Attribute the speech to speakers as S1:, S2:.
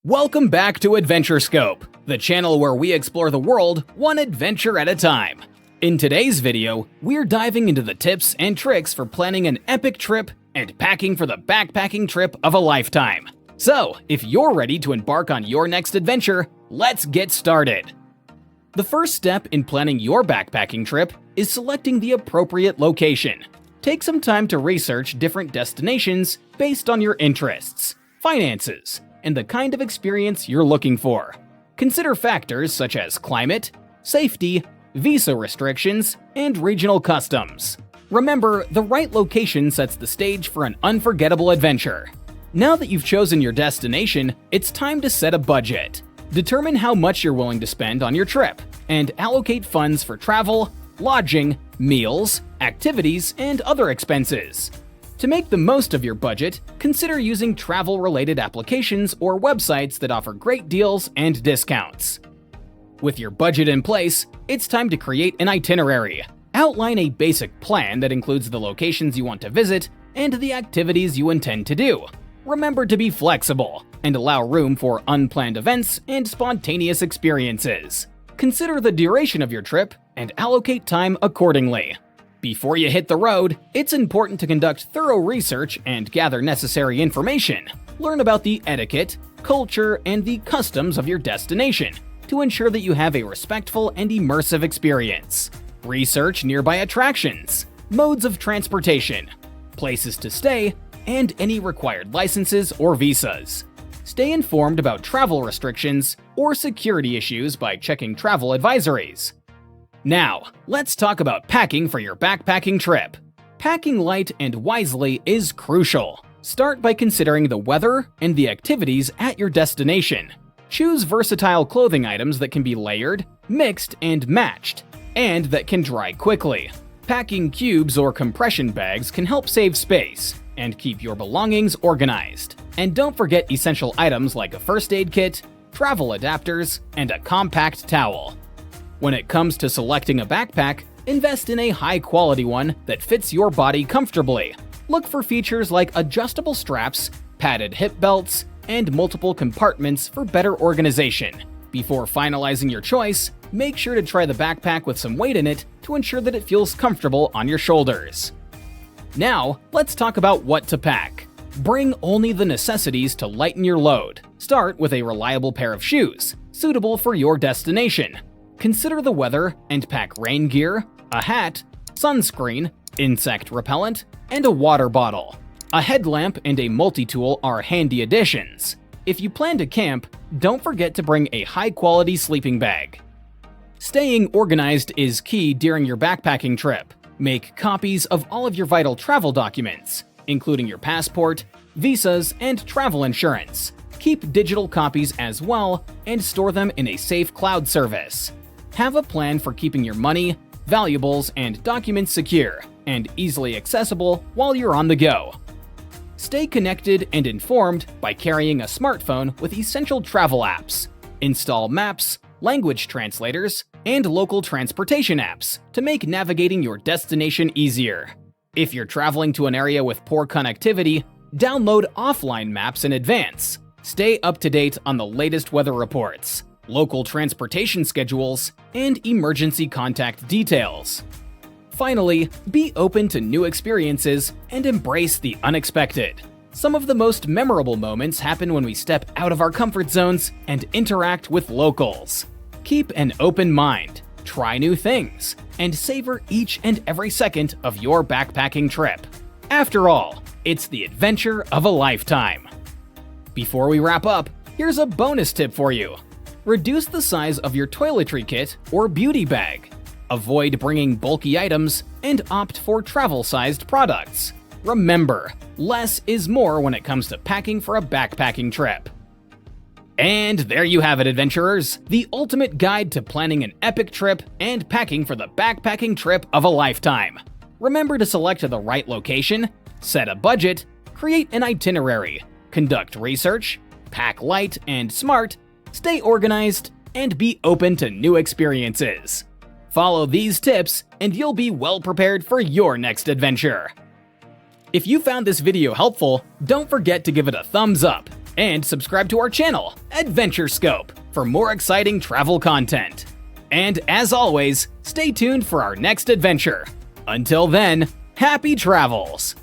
S1: Welcome back to Adventure Scope, the channel where we explore the world one adventure at a time. In today's video, we're diving into the tips and tricks for planning an epic trip and packing for the backpacking trip of a lifetime. So, if you're ready to embark on your next adventure, let's get started. The first step in planning your backpacking trip is selecting the appropriate location. Take some time to research different destinations based on your interests, finances, and the kind of experience you're looking for. Consider factors such as climate, safety, visa restrictions, and regional customs. Remember, the right location sets the stage for an unforgettable adventure. Now that you've chosen your destination, it's time to set a budget. Determine how much you're willing to spend on your trip, and allocate funds for travel, lodging, meals, activities, and other expenses. To make the most of your budget, consider using travel-related applications or websites that offer great deals and discounts. With your budget in place, it's time to create an itinerary. Outline a basic plan that includes the locations you want to visit and the activities you intend to do. Remember to be flexible and allow room for unplanned events and spontaneous experiences. Consider the duration of your trip and allocate time accordingly. Before you hit the road, it's important to conduct thorough research and gather necessary information. Learn about the etiquette, culture, and the customs of your destination to ensure that you have a respectful and immersive experience. Research nearby attractions, modes of transportation, places to stay, and any required licenses or visas. Stay informed about travel restrictions or security issues by checking travel advisories. Now, let's talk about packing for your backpacking trip. Packing light and wisely is crucial. Start by considering the weather and the activities at your destination. Choose versatile clothing items that can be layered, mixed, and matched, and that can dry quickly. Packing cubes or compression bags can help save space and keep your belongings organized. And don't forget essential items like a first aid kit, travel adapters, and a compact towel. When it comes to selecting a backpack, invest in a high-quality one that fits your body comfortably. Look for features like adjustable straps, padded hip belts, and multiple compartments for better organization. Before finalizing your choice, make sure to try the backpack with some weight in it to ensure that it feels comfortable on your shoulders. Now, let's talk about what to pack. Bring only the necessities to lighten your load. Start with a reliable pair of shoes, suitable for your destination. Consider the weather and pack rain gear, a hat, sunscreen, insect repellent, and a water bottle. A headlamp and a multi-tool are handy additions. If you plan to camp, don't forget to bring a high-quality sleeping bag. Staying organized is key during your backpacking trip. Make copies of all of your vital travel documents, including your passport, visas, and travel insurance. Keep digital copies as well and store them in a safe cloud service. Have a plan for keeping your money, valuables, and documents secure and easily accessible while you're on the go. Stay connected and informed by carrying a smartphone with essential travel apps. Install maps, language translators, and local transportation apps to make navigating your destination easier. If you're traveling to an area with poor connectivity, download offline maps in advance. Stay up to date on the latest weather reports, local transportation schedules, and emergency contact details. Finally, be open to new experiences and embrace the unexpected. Some of the most memorable moments happen when we step out of our comfort zones and interact with locals. Keep an open mind, try new things, and savor each and every second of your backpacking trip. After all, it's the adventure of a lifetime. Before we wrap up, here's a bonus tip for you. Reduce the size of your toiletry kit or beauty bag. Avoid bringing bulky items and opt for travel-sized products. Remember, less is more when it comes to packing for a backpacking trip. And there you have it, adventurers, the ultimate guide to planning an epic trip and packing for the backpacking trip of a lifetime. Remember to select the right location, set a budget, create an itinerary, conduct research, pack light and smart, stay organized, and be open to new experiences. Follow these tips and you'll be well prepared for your next adventure. If you found this video helpful, don't forget to give it a thumbs up And subscribe to our channel, Adventure Scope, for more exciting travel content. And as always, stay tuned for our next adventure. Until then, happy travels!